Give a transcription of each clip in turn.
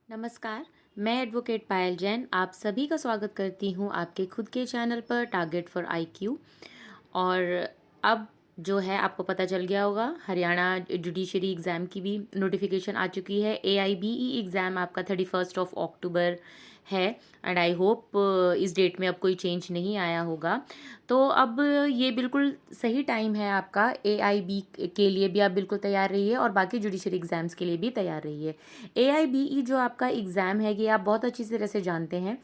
नमस्कार। मैं एडवोकेट पायल जैन आप सभी का स्वागत करती हूँ आपके खुद के चैनल पर टारगेट फॉर आईक्यू। और अब जो है आपको पता चल गया होगा, हरियाणा जुडिशरी एग्ज़ाम की भी नोटिफिकेशन आ चुकी है। AIBE एग्ज़ाम आपका 31 अक्टूबर है एंड आई होप इस डेट में अब कोई चेंज नहीं आया होगा। तो अब ये बिल्कुल सही टाइम है आपका, AIB के लिए भी आप बिल्कुल तैयार रहिए और बाकी जुडिशरी एग्ज़ाम्स के लिए भी तैयार रहिए। AIBE जो आपका एग्ज़ाम है ये आप बहुत अच्छी तरह से जानते हैं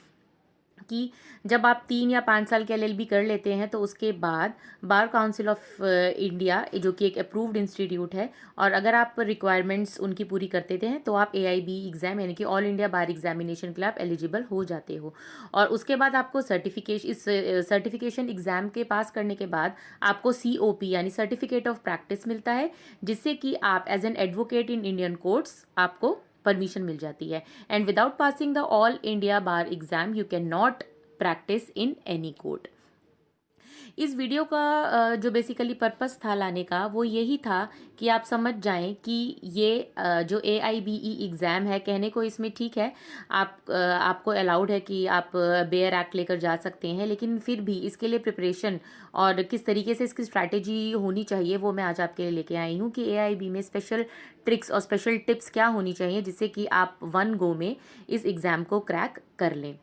कि जब आप 3 या 5 साल के LLB कर लेते हैं तो उसके बाद बार काउंसिल ऑफ इंडिया जो कि एक अप्रूव्ड इंस्टीट्यूट है, और अगर आप रिक्वायरमेंट्स उनकी पूरी करते हैं तो आप AIB एग्ज़ाम यानी कि ऑल इंडिया बार एग्जामिनेशन के लिए आप एलिजिबल हो जाते हो। और उसके बाद आपको सर्टिफिकेशन एग्ज़ाम के पास करने के बाद आपको COP यानी सर्टिफिकेट ऑफ प्रैक्टिस मिलता है, जिससे कि आप as an advocate in Indian courts आपको परमिशन मिल जाती है। And without passing the all India bar exam you can not practise in any court. इस वीडियो का जो बेसिकली पर्पस था लाने का वो यही था कि आप समझ जाएं कि ये जो AIBE एग्ज़ाम है, कहने को इसमें ठीक है, आपको अलाउड है कि आप बेयर एक्ट लेकर जा सकते हैं, लेकिन फिर भी इसके लिए प्रिपरेशन और किस तरीके से इसकी स्ट्रैटेजी होनी चाहिए वो मैं आज आपके लिए लेके आई हूँ कि AIB में स्पेशल ट्रिक्स और स्पेशल टिप्स क्या होनी चाहिए जिससे कि आप वन गो में इस एग्ज़ाम को क्रैक कर लें।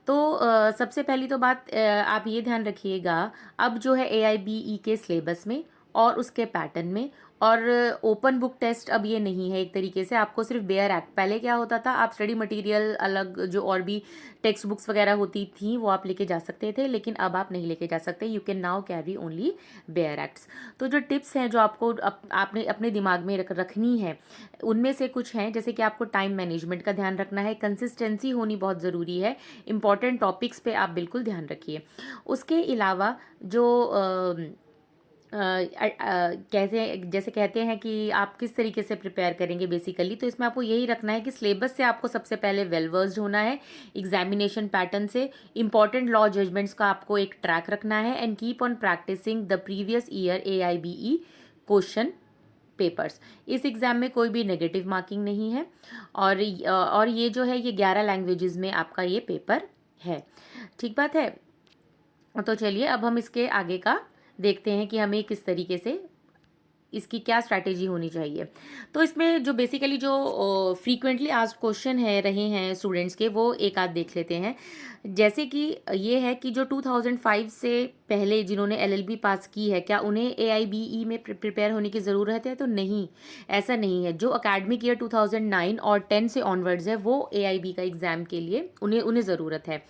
तो सबसे पहली तो बात आप ये ध्यान रखिएगा, अब जो है AIBE के सिलेबस में और उसके पैटर्न में और ओपन बुक टेस्ट अब ये नहीं है। एक तरीके से आपको सिर्फ बेयर एक्ट, पहले क्या होता था आप स्टडी मटेरियल अलग जो और भी टेक्स्ट बुक्स वगैरह होती थी वो आप लेके जा सकते थे, लेकिन अब आप नहीं लेके जा सकते। You can now carry only bear acts. तो जो टिप्स हैं जो आपको आपने अपने दिमाग में रखनी है उनमें से कुछ हैं, जैसे कि आपको टाइम मैनेजमेंट का ध्यान रखना है, कंसिस्टेंसी होनी बहुत ज़रूरी है, इंपॉर्टेंट टॉपिक्स पे आप बिल्कुल ध्यान रखिए। उसके अलावा जो कैसे जैसे कहते हैं कि आप किस तरीके से प्रिपेयर करेंगे बेसिकली, तो इसमें आपको यही रखना है कि सिलेबस से आपको सबसे पहले वेल वर्स्ड होना है, एग्जामिनेशन पैटर्न से इंपॉर्टेंट लॉ जजमेंट्स का आपको एक ट्रैक रखना है and keep on practising the previous year AIBE question papers. इस एग्ज़ाम में कोई भी नेगेटिव मार्किंग नहीं है और ये जो है ये 11 लैंग्वेजेस में आपका ये पेपर है। ठीक बात है। तो चलिए अब हम इसके आगे का देखते हैं कि हमें किस तरीके से इसकी क्या स्ट्रैटेजी होनी चाहिए। तो इसमें जो बेसिकली जो फ्रीक्वेंटली आस्क्ड क्वेश्चन है रहे हैं स्टूडेंट्स के वो एक आध देख लेते हैं। जैसे कि ये है कि जो 2005 से पहले जिन्होंने LLB पास की है क्या उन्हें AIBE में प्रिपेयर होने की ज़रूरत है? तो नहीं, ऐसा नहीं है। जो अकेडमिक ईयर 2009 और 10 से ऑनवर्ड्स है वो AIB का एग्ज़ाम के लिए उन्हें ज़रूरत है।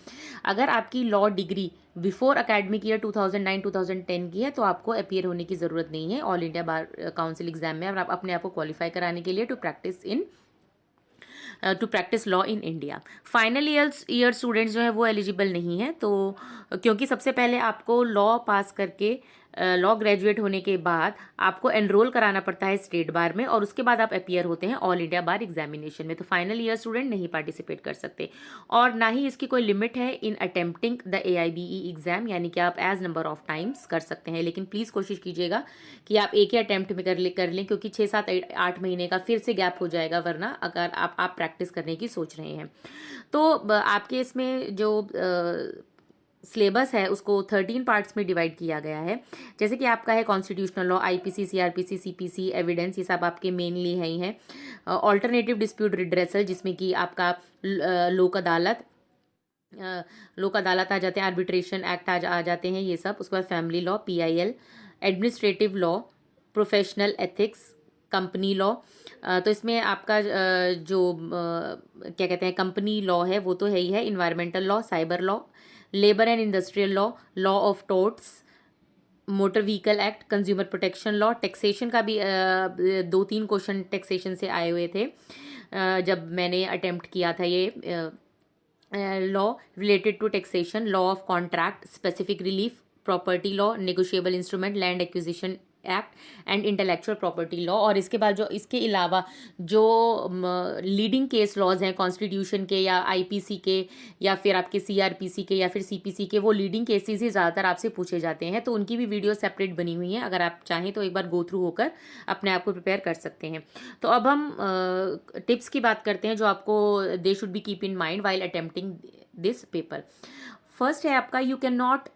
अगर आपकी law degree before academic year 2009-2010 की है तो आपको अपीयर होने की ज़रूरत नहीं है all India bar council exam में, और आप अपने आप को क्वालिफाई कराने के लिए to practise law in India. Final year students जो है वो एलिजिबल नहीं है, तो क्योंकि सबसे पहले आपको लॉ पास करके लॉ ग्रेजुएट होने के बाद आपको एनरोल कराना पड़ता है स्टेट बार में और उसके बाद आप अपीयर होते हैं ऑल इंडिया बार एग्जामिनेशन में। तो फाइनल ईयर स्टूडेंट नहीं पार्टिसिपेट कर सकते और ना ही इसकी कोई लिमिट है इन अटेम्प्टिंग द AIBE एग्जाम, यानी कि आप एज नंबर ऑफ टाइम्स कर सकते हैं, लेकिन प्लीज़ कोशिश कीजिएगा कि आप एक ही अटेम्प्ट में कर लें क्योंकि 6-7-8 महीने का फिर से गैप हो जाएगा वरना अगर आप प्रैक्टिस करने की सोच रहे हैं। तो आपके इसमें जो सिलेबस है उसको 13 पार्ट्स में डिवाइड किया गया है। जैसे कि आपका है constitutional law, IPC, CRPC, CPC, evidence, ये सब आपके मेनली है ही हैं। ऑल्टरनेटिव डिस्प्यूट रिड्रेसल जिसमें कि आपका लोक अदालत आ जाते हैं, आर्बिट्रेशन एक्ट आ जाते हैं ये सब। उसके बाद family law, PIL, administrative law, professional ethics, company law. तो इसमें आपका क्या कहते हैं कंपनी लॉ है वो तो है ही है, environmental law, cyber law, labour and industrial law, law of torts, motor vehicle act, consumer protection law. Taxation का भी 2-3 क्वेश्चन टैक्सेशन से आए हुए थे जब मैंने अटेम्प्ट किया था ये law related to taxation, law of contract, specific relief, property law, negotiable instrument, land acquisition act and intellectual property law. और इसके बाद जो इसके अलावा जो लीडिंग केस लॉज हैं कॉन्स्टिट्यूशन के या आईपीसी के या फिर आपके सीआरपीसी के या फिर सीपीसी के, वो लीडिंग केसेस ही ज़्यादातर आपसे पूछे जाते हैं, तो उनकी भी वीडियो सेपरेट बनी हुई है। अगर आप चाहें तो एक बार गो थ्रू होकर अपने आप को प्रिपेयर कर सकते हैं। तो अब हम टिप्स की बात करते हैं जो आपको they should be keep in mind while attempting this paper. First है आपका, you can not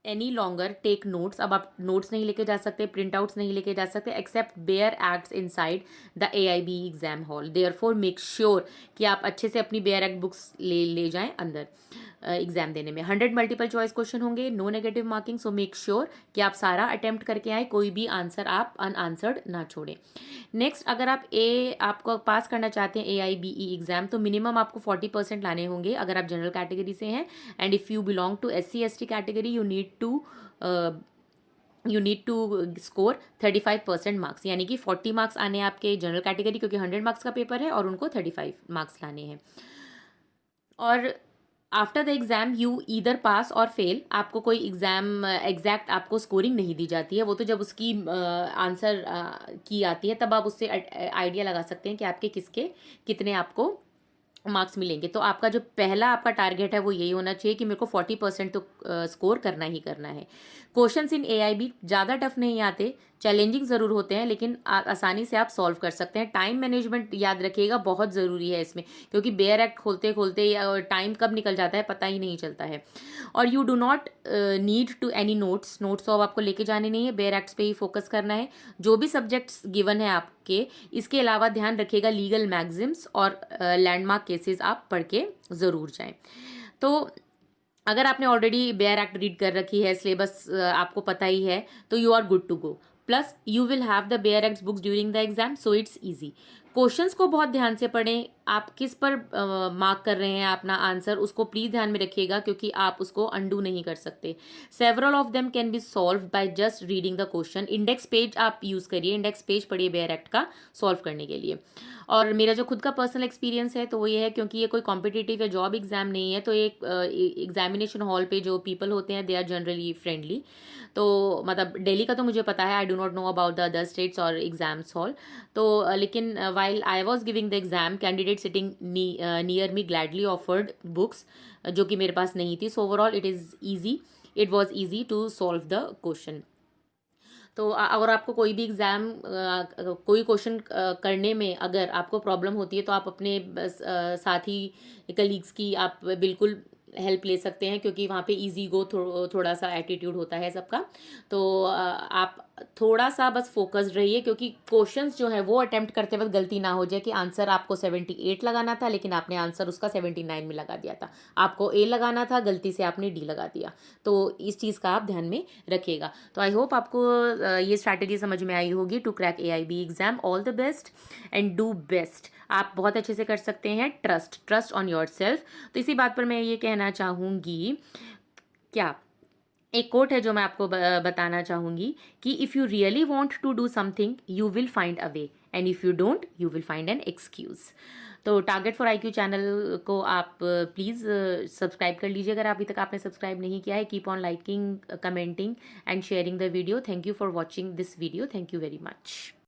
any longer take notes. अब आप नोट्स नहीं लेके जा सकते, प्रिंट आउट्स नहीं लेके जा सकते, except bare acts inside the AIB exam hall. Therefore make sure कि आप अच्छे से अपनी बेयर एक्ट बुक्स ले जाएं अंदर एग्जाम देने में। 100 मल्टीपल चॉइस क्वेश्चन होंगे, no negative marking, so make sure कि आप सारा अटेम्प्ट करके आए, कोई भी आंसर आप अनआंसर्ड ना छोड़ें। नेक्स्ट, अगर आपको पास करना चाहते हैं AIBE एग्जाम, तो मिनिमम आपको 40% लाने होंगे अगर आप जनरल कैटेगरी से हैं। And if you belong to SC ST category, you need to score 35% marks, यानी कि 40 मार्क्स आने हैं आपके जनरल कैटेगरी, क्योंकि 100 मार्क्स का पेपर है और उनको 35 मार्क्स लाने हैं। और after the exam you either pass or fail. आपको कोई एग्जाम एग्जैक्ट आपको स्कोरिंग नहीं दी जाती है, वो तो जब उसकी आंसर की आती है तब आप उससे आइडिया लगा सकते हैं कि आपके किसके कितने आपको मार्क्स मिलेंगे। तो आपका जो पहला आपका टारगेट है वो यही होना चाहिए कि मेरे को 40% तो स्कोर करना ही करना है। क्वेश्चंस इन AIB ज़्यादा टफ नहीं आते, चैलेंजिंग ज़रूर होते हैं, लेकिन आसानी से आप सॉल्व कर सकते हैं। टाइम मैनेजमेंट याद रखिएगा, बहुत ज़रूरी है इसमें, क्योंकि बेयर एक्ट खोलते खोलते टाइम कब निकल जाता है पता ही नहीं चलता है। और you do not need to any notes तो अब आपको लेके जाने नहीं है, बेयर एक्ट्स पे ही फोकस करना है। जो भी सब्जेक्ट्स गिवन है आपके, इसके अलावा ध्यान रखिएगा लीगल मैगजिम्स और लैंडमार्क केसेस आप पढ़ के ज़रूर जाएं। तो अगर आपने ऑलरेडी बेयर एक्ट रीड कर रखी है, सिलेबस आपको पता ही है, तो you are good to go. Plus you will have the bare act books during the exam, so it's easy. Questions को बहुत ध्यान से पढ़ें, आप किस पर मार्क कर रहे हैं अपना आंसर, उसको प्लीज ध्यान में रखिएगा, क्योंकि आप उसको अंडू नहीं कर सकते। Several of them can be solve by just reading the question. Index page आप यूज करिए, इंडेक्स पेज पढ़िए बेयर एक्ट का सॉल्व करने के लिए। और मेरा जो खुद का पर्सनल एक्सपीरियंस है तो वो ये है, क्योंकि ये कोई कॉम्पिटिटिव या जॉब एग्जाम नहीं है, तो एक एग्जामिनेशन हॉल पे जो पीपल होते हैं दे आर जनरली फ्रेंडली। तो मतलब दिल्ली का तो मुझे पता है, I do not know about the other states और एग्जाम्स हॉल। तो लेकिन while I was giving the exam, candidate sitting near me gladly offered books जो कि मेरे पास नहीं थी। So overall it was easy to solve the question. तो अगर आपको कोई भी एग्ज़ाम कोई क्वेश्चन करने में अगर आपको प्रॉब्लम होती है, तो आप अपने साथी कलीग्स की आप बिल्कुल हेल्प ले सकते हैं, क्योंकि वहाँ पे इजी गो थोड़ा सा एटीट्यूड होता है सबका। तो आप थोड़ा सा बस फोकस्ड रहिए, क्योंकि क्वेश्चंस जो है वो अटेम्प्ट करते वक्त गलती ना हो जाए कि आंसर आपको 78 लगाना था लेकिन आपने आंसर उसका 79 में लगा दिया था, आपको A लगाना था, गलती से आपने D लगा दिया। तो इस चीज़ का आप ध्यान में रखिएगा। तो आई होप आपको ये स्ट्रैटेजी समझ में आई होगी to crack AIB exam. All the best and do best, आप बहुत अच्छे से कर सकते हैं। Trust on your self. तो इसी बात पर मैं ये कहना चाहूँगी, क्या एक कोट है जो मैं आपको बताना चाहूँगी कि if you really want to do something you will find a way, and if you don't you will find an excuse. तो टारगेट फॉर IQ चैनल को आप प्लीज़ सब्सक्राइब कर लीजिए अगर अभी तक आपने सब्सक्राइब नहीं किया है। Keep on liking, commenting and sharing the video. Thank you for watching this video. Thank you very much.